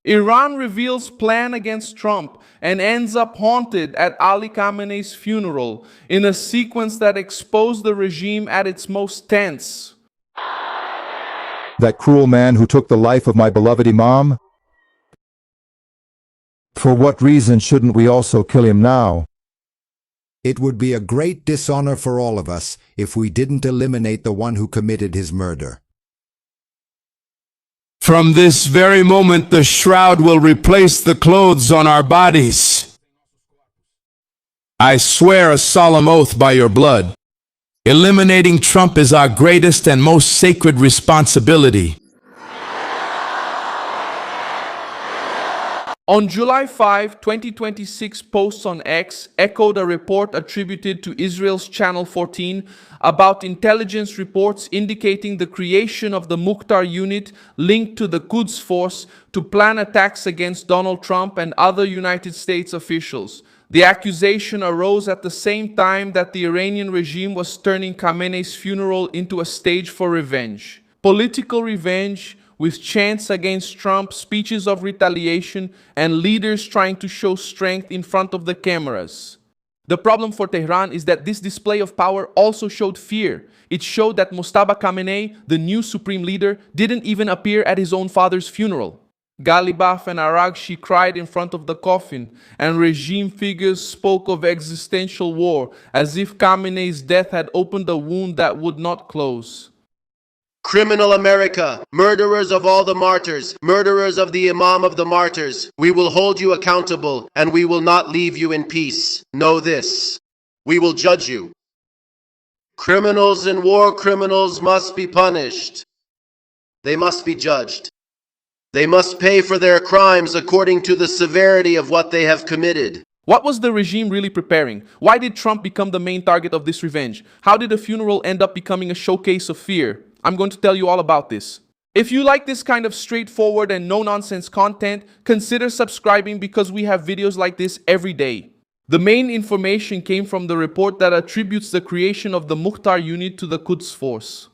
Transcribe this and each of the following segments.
Iran reveals plan against Trump and ends up haunted at Ali Khamenei's funeral in a sequence that exposed the regime at its most tense. That cruel man who took the life of my beloved Imam? For what reason shouldn't we also kill him now? It would be a great dishonor for all of us if we didn't eliminate the one who committed his murder. From this very moment, the shroud will replace the clothes on our bodies. I swear a solemn oath by your blood. Eliminating Trump is our greatest and most sacred responsibility. On July 5, 2026, posts on X echoed a report attributed to Israel's Channel 14 about intelligence reports indicating the creation of the Mukhtar unit linked to the Quds Force to plan attacks against Donald Trump and other United States officials. The accusation arose at the same time that the Iranian regime was turning Khamenei's funeral into a stage for revenge. Political revenge, with chants against Trump, speeches of retaliation, and leaders trying to show strength in front of the cameras. The problem for Tehran is that this display of power also showed fear. It showed that Mustafa Khamenei, the new supreme leader, didn't even appear at his own father's funeral. Galibaf and Aragshi cried in front of the coffin, and regime figures spoke of existential war, as if Khamenei's death had opened a wound that would not close. Criminal America, murderers of all the martyrs, murderers of the Imam of the martyrs, we will hold you accountable and we will not leave you in peace. Know this, we will judge you. Criminals and war criminals must be punished. They must be judged. They must pay for their crimes according to the severity of what they have committed. What was the regime really preparing? Why did Trump become the main target of this revenge? How did the funeral end up becoming a showcase of fear? I'm going to tell you all about this. If you like this kind of straightforward and no-nonsense content, consider subscribing because we have videos like this every day. The main information came from the report that attributes the creation of the Mukhtar unit to the Quds Force.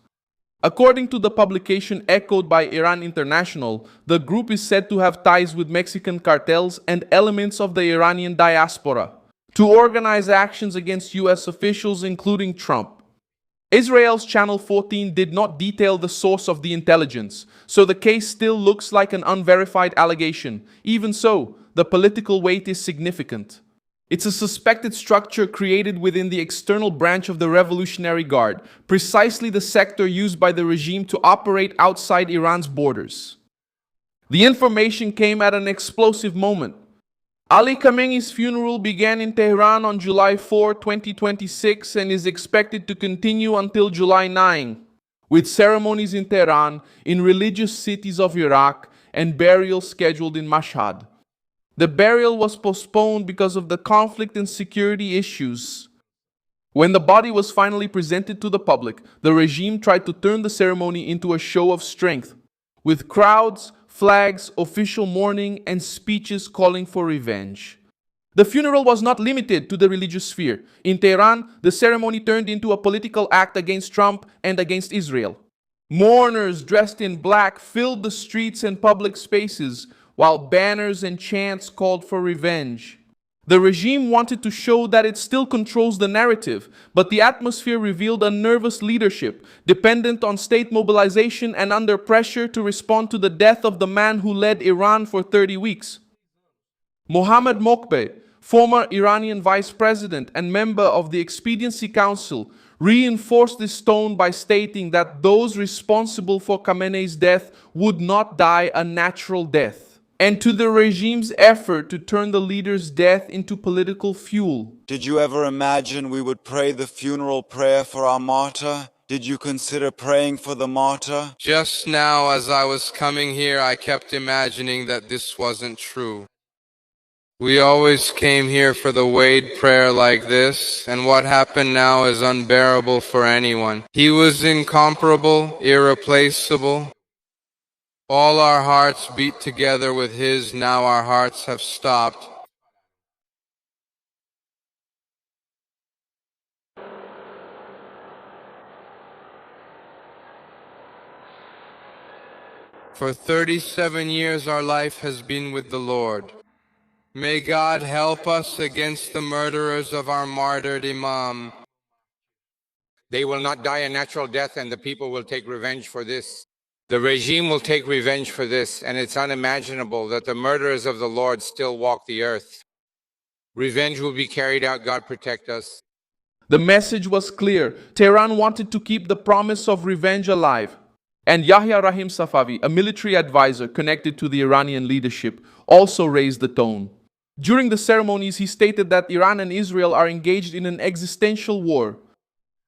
According to the publication echoed by Iran International, the group is said to have ties with Mexican cartels and elements of the Iranian diaspora to organize actions against US officials, including Trump. Israel's Channel 14 did not detail the source of the intelligence, so the case still looks like an unverified allegation. Even so, the political weight is significant. It's a suspected structure created within the external branch of the Revolutionary Guard, precisely the sector used by the regime to operate outside Iran's borders. The information came at an explosive moment. Ali Khamenei's funeral began in Tehran on July 4, 2026 and is expected to continue until July 9, with ceremonies in Tehran, in religious cities of Iraq, and burials scheduled in Mashhad. The burial was postponed because of the conflict and security issues. When the body was finally presented to the public, the regime tried to turn the ceremony into a show of strength, with crowds, flags, official mourning, and speeches calling for revenge. The funeral was not limited to the religious sphere. In Tehran, the ceremony turned into a political act against Trump and against Israel. Mourners dressed in black filled the streets and public spaces, while banners and chants called for revenge. The regime wanted to show that it still controls the narrative, but the atmosphere revealed a nervous leadership, dependent on state mobilization and under pressure to respond to the death of the man who led Iran for 30 weeks. Mohammad Mokbeh, former Iranian vice president and member of the Expediency Council, reinforced this tone by stating that those responsible for Khamenei's death would not die a natural death, and to the regime's effort to turn the leader's death into political fuel. Did you ever imagine we would pray the funeral prayer for our martyr? Did you consider praying for the martyr? Just now, as I was coming here, I kept imagining that this wasn't true. We always came here for the Wade prayer like this, and what happened now is unbearable for anyone. He was incomparable, irreplaceable. All our hearts beat together with his, now our hearts have stopped. For 37 years our life has been with the Lord. May God help us against the murderers of our martyred Imam. They will not die a natural death, and the people will take revenge for this. The regime will take revenge for this, and it's unimaginable that the murderers of the Lord still walk the earth. Revenge will be carried out. God protect us. The message was clear. Tehran wanted to keep the promise of revenge alive. And Yahya Rahim Safavi, a military advisor connected to the Iranian leadership, also raised the tone. During the ceremonies, he stated that Iran and Israel are engaged in an existential war.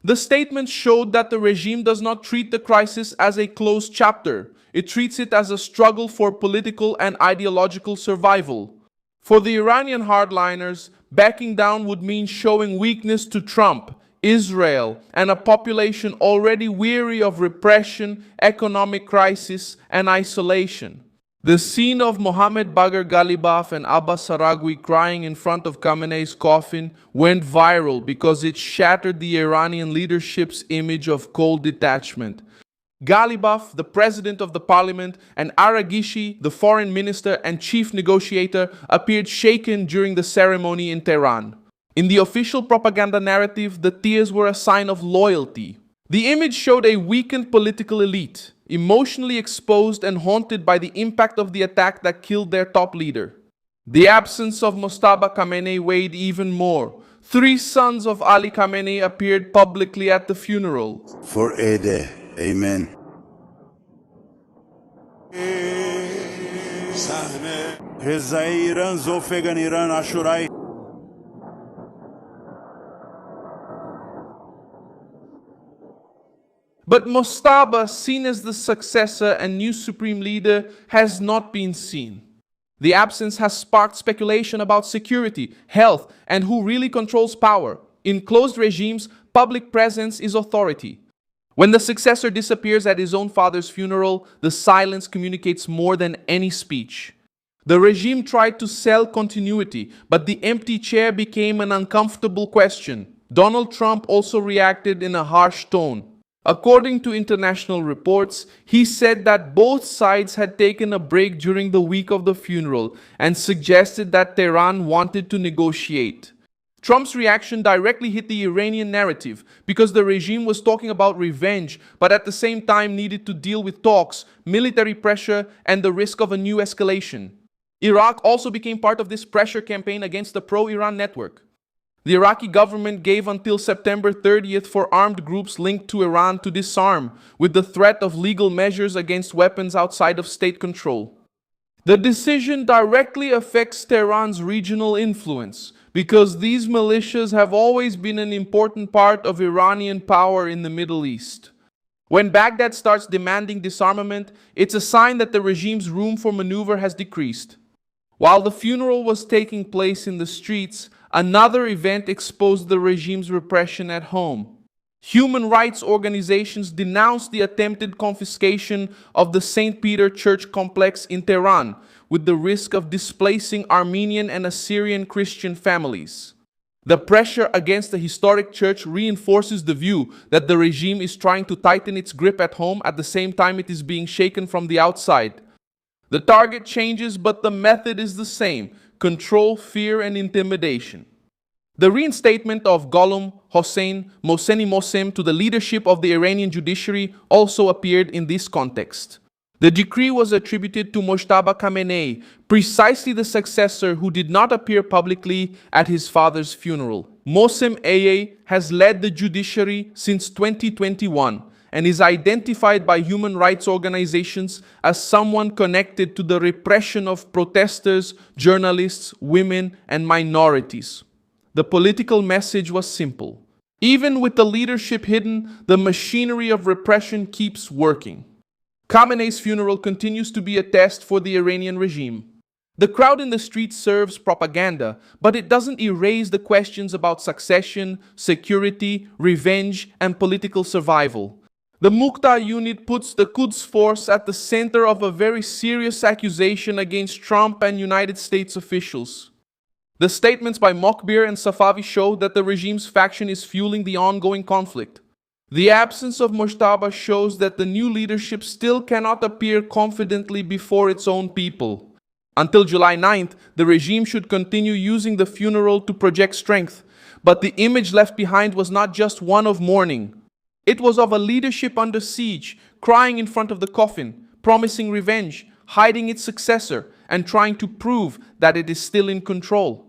The statement showed that the regime does not treat the crisis as a closed chapter. It treats it as a struggle for political and ideological survival. For the Iranian hardliners, backing down would mean showing weakness to Trump, Israel, and a population already weary of repression, economic crisis, and isolation. The scene of Mohammad Bagher Ghalibaf and Abbas Saragwi crying in front of Khamenei's coffin went viral because it shattered the Iranian leadership's image of cold detachment. Ghalibaf, the president of the parliament, and Araghchi, the foreign minister and chief negotiator, appeared shaken during the ceremony in Tehran. In the official propaganda narrative, the tears were a sign of loyalty. The image showed a weakened political elite, emotionally exposed and haunted by the impact of the attack that killed their top leader. The absence of Mojtaba Khamenei weighed even more. 3 sons of Ali Khamenei appeared publicly at the funeral. For Eid, amen. But Mojtaba, seen as the successor and new supreme leader, has not been seen. The absence has sparked speculation about security, health, and who really controls power. In closed regimes, public presence is authority. When the successor disappears at his own father's funeral, the silence communicates more than any speech. The regime tried to sell continuity, but the empty chair became an uncomfortable question. Donald Trump also reacted in a harsh tone. According to international reports, he said that both sides had taken a break during the week of the funeral and suggested that Tehran wanted to negotiate. Trump's reaction directly hit the Iranian narrative because the regime was talking about revenge, but at the same time needed to deal with talks, military pressure, and the risk of a new escalation. Iraq also became part of this pressure campaign against the pro-Iran network. The Iraqi government gave until September 30th for armed groups linked to Iran to disarm, with the threat of legal measures against weapons outside of state control. The decision directly affects Tehran's regional influence, because these militias have always been an important part of Iranian power in the Middle East. When Baghdad starts demanding disarmament, it's a sign that the regime's room for maneuver has decreased. While the funeral was taking place in the streets, another event exposed the regime's repression at home. Human rights organizations denounced the attempted confiscation of the St. Peter Church complex in Tehran, with the risk of displacing Armenian and Assyrian Christian families. The pressure against the historic church reinforces the view that the regime is trying to tighten its grip at home at the same time it is being shaken from the outside. The target changes, but the method is the same: control, fear, and intimidation. The reinstatement of Gholam Hossein Mohseni to the leadership of the Iranian judiciary also appeared in this context. The decree was attributed to Mojtaba Khamenei, precisely the successor who did not appear publicly at his father's funeral. Mohsen has led the judiciary since 2021 and is identified by human rights organizations as someone connected to the repression of protesters, journalists, women, and minorities. The political message was simple. Even with the leadership hidden, the machinery of repression keeps working. Khamenei's funeral continues to be a test for the Iranian regime. The crowd in the streets serves propaganda, but it doesn't erase the questions about succession, security, revenge, and political survival. The Mukhtar unit puts the Quds force at the center of a very serious accusation against Trump and United States officials. The statements by Mokhtar and Safavi show that the regime's faction is fueling the ongoing conflict. The absence of Mustafa shows that the new leadership still cannot appear confidently before its own people. Until July 9th, the regime should continue using the funeral to project strength, but the image left behind was not just one of mourning. It was of a leadership under siege, crying in front of the coffin, promising revenge, hiding its successor, and trying to prove that it is still in control.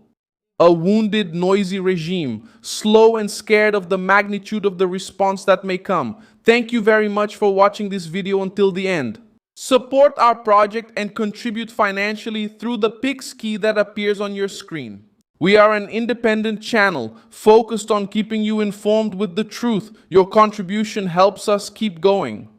A wounded, noisy regime, slow and scared of the magnitude of the response that may come. Thank you very much for watching this video until the end. Support our project and contribute financially through the Pix key that appears on your screen. We are an independent channel focused on keeping you informed with the truth. Your contribution helps us keep going.